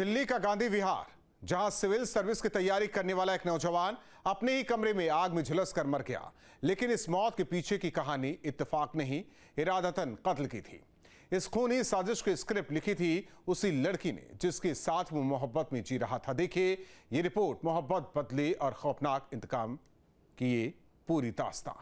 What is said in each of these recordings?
दिल्ली का गांधी विहार, जहां civil service की तैयारी करने वाला एक नौजवान अपने ही कमरे में आग में झुलस कर मर गया। लेकिन इस मौत के पीछे की कहानी इत्तेफाक नहीं, इरादतन कत्ल की थी। इस खूनी साजिश की स्क्रिप्ट लिखी थी उसी लड़की ने जिसके साथ वो मोहब्बत में जी रहा था। देखिए ये रिपोर्ट, मोहब्बत, बदले और खौफनाक इंतकाम की ये पूरी दास्तां।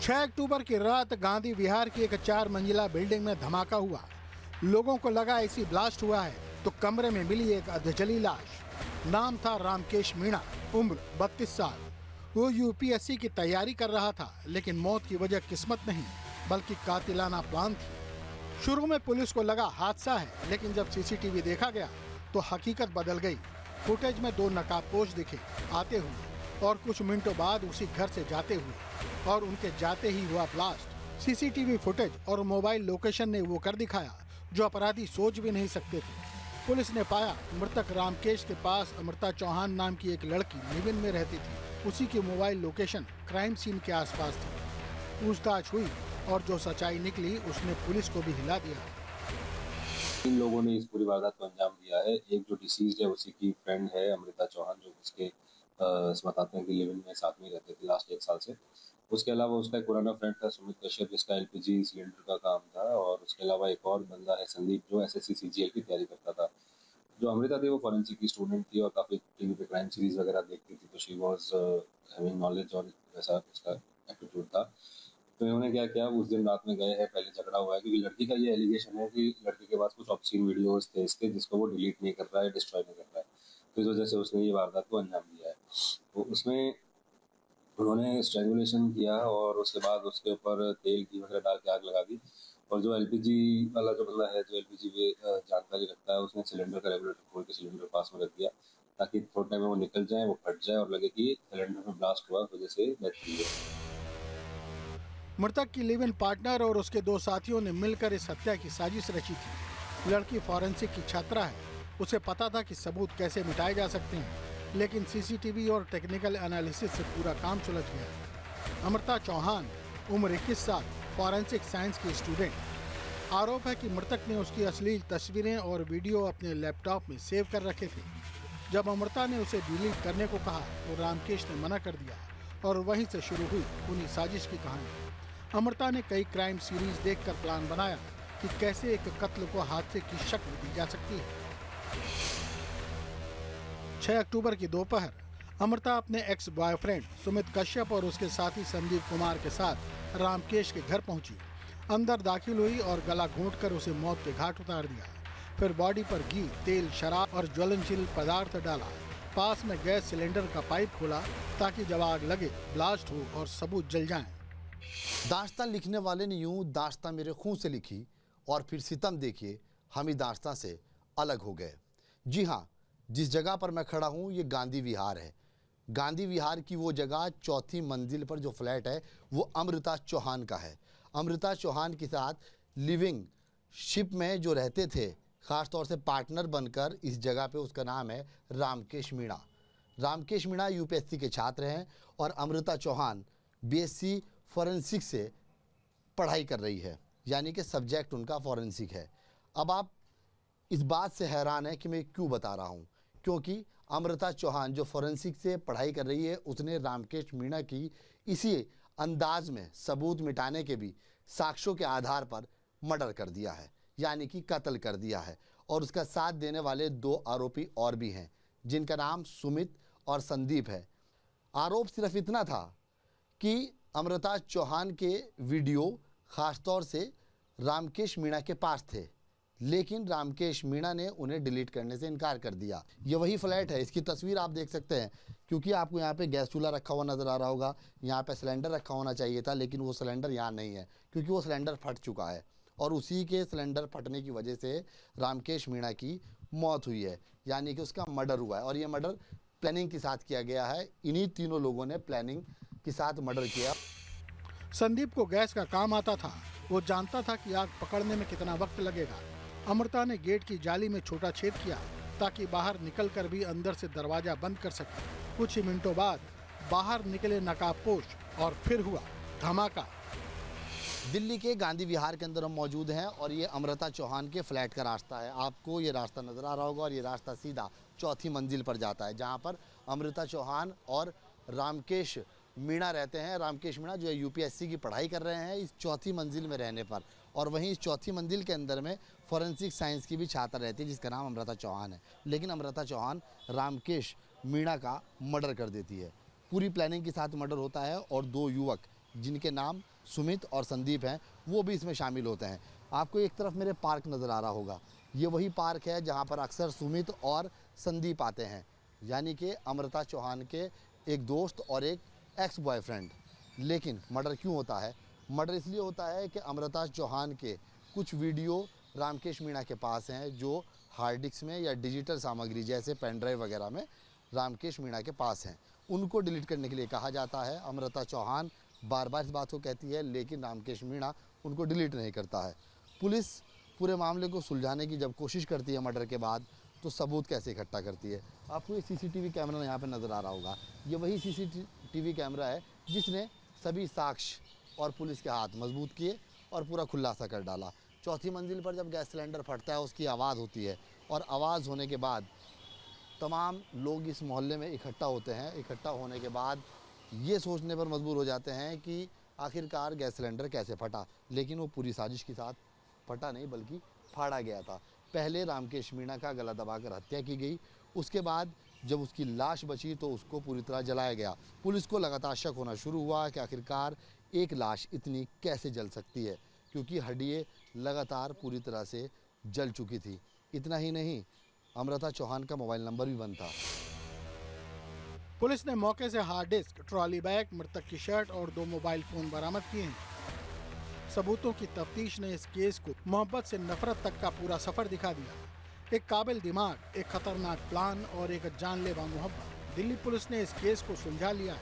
6 अक्टूबर की रात गांधी विहार की एक 4 मंजिला बिल्डिंग में धमाका हुआ। लोगों को लगा ऐसी ब्लास्ट हुआ है तो कमरे में मिली एक अधजली लाश। नाम था रामकेश मीणा, उम्र 32 साल। वो यूपीएससी की तैयारी कर रहा था, लेकिन मौत की वजह किस्मत नहीं बल्कि कातिलाना प्लान थी। शुरू में पुलिस को लगा हादसा है, लेकिन जब सीसीटीवी देखा गया तो हकीकत बदल गई। फुटेज में 2 नकाबपोश दिखे आते हुए और कुछ मिनटों बाद उसी घर से जाते हुए, और उनके जाते ही हुआ ब्लास्ट। सीसीटीवी फुटेज और मोबाइल लोकेशन ने वो कर दिखाया जो अपराधी सोच भी नहीं सकते थे। पुलिस ने पाया मृतक रामकेश के पास अमृता चौहान नाम की एक लड़की लिव इन में रहती थी। उसी की मोबाइल लोकेशन क्राइम सीन के आसपास थी। पूछताछ हुई और जो सच्चाई निकली उसने पुलिस को भी हिला दिया। इन लोगों ने इस पूरी वारदात को अंजाम दिया है। एक जो डिसीज है उसी की फ्रेंड है अमृता चौहान, जो उसके बताते हैं कि लिव इन में साथ में रहते थे लास्ट 1 साल से। उसके अलावा उसका एक पुराना फ्रेंड था सुमित कश्यप, जिसका एलपीजी सिलेंडर का काम था। और उसके अलावा एक और बंदा है संदीप, जो एसएससी सीजीएल की तैयारी करता था। जो अमृता थी वो फॉरेंसिक की स्टूडेंट थी और काफ़ी टीवी पे क्राइम सीरीज वगैरह देखती थी, तो शी वॉज हैविंग नॉलेज और वैसा उसका एटीट्यूड था। तो इन्होंने क्या किया, उस दिन रात में गए हैं, पहले झगड़ा हुआ है क्योंकि लड़की का ये एलिगेशन है कि लड़के के पास कुछ ऑब्सीन वीडियोस थे इसके, जिसको वो डिलीट नहीं कर रहा है, डिस्ट्रॉय नहीं कर रहा है। तो इस वजह से उसने ये वारदात को अंजाम दिया है। तो उसमें उन्होंने स्ट्रैंगुलेशन किया और उसके बाद उसके ऊपर तेल घी वगैरह डाल के आग लगा दी। और जो एलपीजी वाला जो बंदा है, जो एलपीजी पे जानकारी रखता है, उसने सिलेंडर का रेगुलेटर खोल के सिलेंडर पास में रख दिया ताकि थोड़े टाइम में वो निकल जाए, वो फट जाए और लगे कि सिलेंडर में ब्लास्ट हुआ, वजह से डेथ हुई है। मृतक की लिव इन पार्टनर और उसके 2 साथियों ने मिलकर इस हत्या की साजिश रची थी। लड़की फॉरेंसिक की छात्रा है, उसे पता था कि सबूत कैसे मिटाए जा सकते हैं, लेकिन सीसीटीवी और टेक्निकल एनालिसिस से पूरा काम सुलझ गया। अमृता चौहान, उम्र 21 साल, फॉरेंसिक साइंस की स्टूडेंट। आरोप है कि मृतक ने उसकी अश्लील तस्वीरें और वीडियो अपने लैपटॉप में सेव कर रखे थे। जब अमृता ने उसे डिलीट करने को कहा तो रामकेश ने मना कर दिया और वहीं से शुरू हुई उन्हीं साजिश की कहानी। अमृता ने कई क्राइम सीरीज देखकर प्लान बनाया कि कैसे एक कत्ल को हादसे की शक्ल दी जा सकती है। 6 अक्टूबर की दोपहर अमृता अपने एक्स बॉयफ्रेंड सुमित कश्यप और उसके साथी संदीप कुमार के साथ रामकेश के घर पहुंची। अंदर दाखिल हुई और गला घोंटकर उसे मौत के घाट उतार दिया। फिर बॉडी पर घी, तेल, शराब और ज्वलनशील पदार्थ डाला। पास में गैस सिलेंडर का पाइप खोला ताकि जब आग लगे ब्लास्ट हो और सबूत जल जाएं। दास्तां लिखने वाले ने यूं दास्तां मेरे खून से लिखी और फिर सितम देखिए हम ही दास्तां से अलग हो गए। जी हाँ, जिस जगह पर मैं खड़ा हूँ ये गांधी विहार है। गांधी विहार की वो जगह 4थी मंजिल पर जो फ्लैट है वो अमृता चौहान का है। अमृता चौहान के साथ लिविंग शिप में जो रहते थे, ख़ास तौर से पार्टनर बनकर इस जगह पे, उसका नाम है रामकेश मीणा। रामकेश मीणा यूपीएससी के छात्र हैं और अमृता चौहान बीएससी फॉरेंसिक से पढ़ाई कर रही है, यानी कि सब्जेक्ट उनका फॉरेंसिक है। अब आप इस बात से हैरान हैं कि मैं क्यों बता रहा हूं, क्योंकि अमृता चौहान जो फॉरेंसिक से पढ़ाई कर रही है, उसने रामकेश मीणा की इसी अंदाज में सबूत मिटाने के भी साक्ष्यों के आधार पर मर्डर कर दिया है, यानी कि कत्ल कर दिया है। और उसका साथ देने वाले 2 आरोपी और भी हैं, जिनका नाम सुमित और संदीप है। आरोप सिर्फ इतना था कि अमृता चौहान के वीडियो ख़ास तौर से रामकेश मीणा के पास थे, लेकिन रामकेश मीणा ने उन्हें डिलीट करने से इनकार कर दिया। ये वही फ्लैट है, इसकी तस्वीर आप देख सकते हैं, क्योंकि आपको यहाँ पे गैस चूल्हा रखा हुआ नज़र आ रहा होगा। यहाँ पे सिलेंडर रखा होना चाहिए था, लेकिन वो सिलेंडर यहाँ नहीं है क्योंकि वो सिलेंडर फट चुका है और उसी के सिलेंडर फटने की वजह से रामकेश मीणा की मौत हुई है, यानी कि उसका मर्डर हुआ है। और ये मर्डर प्लानिंग के साथ किया गया है। इन्हीं तीनों लोगों ने प्लानिंग के साथ मर्डर किया। संदीप को गैस का काम आता था। वो जानता था कि आग पकड़ने में कितना वक्त लगेगा। अमृता ने गेट की जाली में छोटा छेद किया ताकि बाहर निकलकर भी अंदर से दरवाजा बंद कर सके। कुछ ही मिनटों बाद बाहर निकले नकाबपोश और फिर हुआ धमाका। दिल्ली के गांधी विहार के अंदर हम मौजूद हैं और ये अमृता चौहान के फ्लैट का रास्ता है। आपको ये रास्ता नज़र आ रहा होगा और ये रास्ता सीधा चौथी मंजिल पर जाता है, जहाँ पर अमृता चौहान और रामकेश मीणा रहते हैं। रामकेश मीणा जो है यूपीएससी की पढ़ाई कर रहे हैं इस चौथी मंजिल में रहने पर, और वहीं इस चौथी मंजिल के अंदर में फॉरेंसिक साइंस की भी छात्रा रहती है जिसका नाम अमृता चौहान है। लेकिन अमृता चौहान रामकेश मीणा का मर्डर कर देती है। पूरी प्लानिंग के साथ मर्डर होता है और 2 युवक जिनके नाम सुमित और संदीप हैं वो भी इसमें शामिल होते हैं। आपको एक तरफ मेरे पार्क नज़र आ रहा होगा, ये वही पार्क है जहाँ पर अक्सर सुमित और संदीप आते हैं, यानी कि अमृता चौहान के एक दोस्त और एक एक्स बॉयफ्रेंड। लेकिन मर्डर क्यों होता है? मर्डर इसलिए होता है कि अमृता चौहान के कुछ वीडियो रामकेश मीणा के पास हैं जो हार्ड डिस्क में या डिजिटल सामग्री जैसे पेन ड्राइव वगैरह में रामकेश मीणा के पास हैं। उनको डिलीट करने के लिए कहा जाता है। अमृता चौहान बार बार इस बात को कहती है लेकिन रामकेश मीणा उनको डिलीट नहीं करता है। पुलिस पूरे मामले को सुलझाने की जब कोशिश करती है मर्डर के बाद, तो सबूत कैसे इकट्ठा करती है? आपको ये सीसीटीवी कैमरा यहाँ पे नज़र आ रहा होगा, ये वही सीसीटीवी कैमरा है जिसने सभी साक्ष्य और पुलिस के हाथ मजबूत किए और पूरा खुलासा कर डाला। चौथी मंजिल पर जब गैस सिलेंडर फटता है उसकी आवाज़ होती है और आवाज़ होने के बाद तमाम लोग इस मोहल्ले में इकट्ठा होते हैं। इकट्ठा होने के बाद ये सोचने पर मजबूर हो जाते हैं कि आखिरकार गैस सिलेंडर कैसे फटा, लेकिन वो पूरी साजिश के साथ फटा नहीं बल्कि फाड़ा गया था। पहले रामकेश मीणा का गला दबाकर हत्या की गई, उसके बाद जब उसकी लाश बची तो उसको पूरी तरह जलाया गया। पुलिस को लगातार शक होना शुरू हुआ कि आखिरकार एक लाश इतनी कैसे जल सकती है, क्योंकि हड्डियाँ लगातार पूरी तरह से जल चुकी थी। इतना ही नहीं, अमृता चौहान का मोबाइल नंबर भी बंद था। पुलिस ने मौके से हार्ड डिस्क, ट्रॉली बैग, मृतक की शर्ट और 2 मोबाइल फोन बरामद किए हैं। सबूतों की तफ्तीश ने इस केस को मोहब्बत से नफरत तक का पूरा सफर दिखा दिया। एक काबिल दिमाग, एक खतरनाक प्लान और एक जानलेवा मोहब्बत। दिल्ली पुलिस ने इस केस को सुलझा लिया है,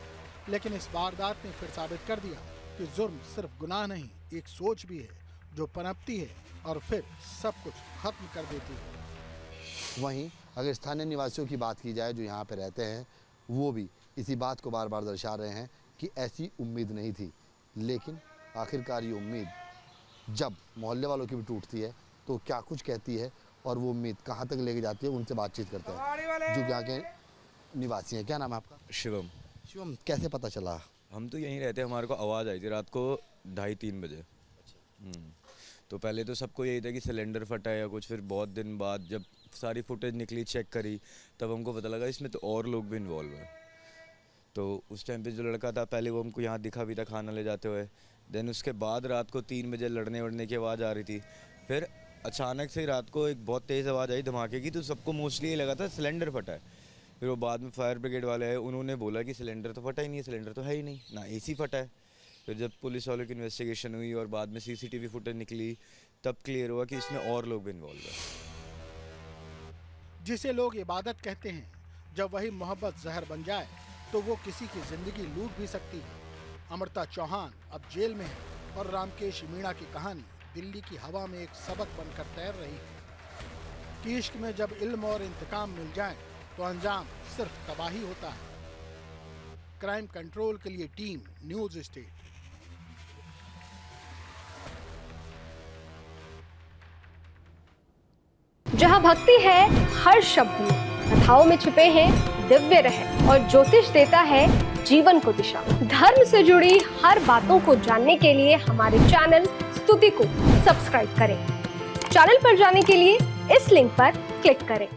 लेकिन इस वारदात ने फिर साबित कर दिया कि जुर्म सिर्फ गुनाह नहीं, एक सोच भी है जो पनपती है और फिर सब कुछ खत्म कर देती है। वहीं अगर स्थानीय निवासियों की बात की जाए जो यहाँ पे रहते हैं, वो भी इसी बात को बार बार दर्शा रहे हैं कि ऐसी उम्मीद नहीं थी, लेकिन आखिरकार ये उम्मीद जब मोहल्ले वालों की भी टूटती है तो क्या कुछ कहती है और वो उम्मीद कहाँ तक लेके जाती है, उनसे बातचीत करते हैं जो यहाँ के निवासी हैं। क्या नाम है आपका? शिवम। शिवम, कैसे पता चला? हम तो यहीं रहते हैं, हमारे को आवाज़ आई थी रात को 2:30-3 बजे। तो पहले तो सबको यही था कि सिलेंडर फटा है या कुछ, फिर बहुत दिन बाद जब सारी फुटेज निकली, चेक करी, तब हमको पता लगा इसमें तो और लोग भी इन्वॉल्व हैं। तो उस टाइम पे जो लड़का था पहले वो हमको यहाँ दिखा भी था खाना ले जाते हुए। देन उसके बाद रात को 3 बजे लड़ने वड़ने की आवाज़ आ रही थी। फिर अचानक से रात को एक बहुत तेज़ आवाज़ आई धमाके की, तो सबको मोस्टली ये लगा था सिलेंडर फटा है। फिर वो बाद में फायर ब्रिगेड वाले आए, उन्होंने बोला कि सिलेंडर तो फटा ही नहीं है, सिलेंडर तो है ही नहीं, ना एसी फटा है। फिर जब पुलिस वालों की इन्वेस्टिगेशन हुई और बाद में सीसीटीवी फुटेज निकली, तब क्लियर हुआ कि इसमें और लोग भी इन्वॉल्व हैं। जिसे लोग इबादत कहते हैं, जब वही मोहब्बत जहर बन जाए तो वो किसी की जिंदगी लूट भी सकती है। अमृता चौहान अब जेल में है और रामकेश मीणा की कहानी दिल्ली की हवा में एक सबक बनकर तैर रही है कि इश्क में जब इल्म और इंतकाम मिल जाए तो अंजाम सिर्फ तबाही होता है। क्राइम कंट्रोल के लिए टीम न्यूज स्टेट। जहां भक्ति है हर शब्द में, कथाओं में छुपे हैं दिव्य रहस्य और ज्योतिष देता है जीवन को दिशा। धर्म से जुड़ी हर बातों को जानने के लिए हमारे चैनल स्तुति को सब्सक्राइब करें। चैनल पर जाने के लिए इस लिंक पर क्लिक करें।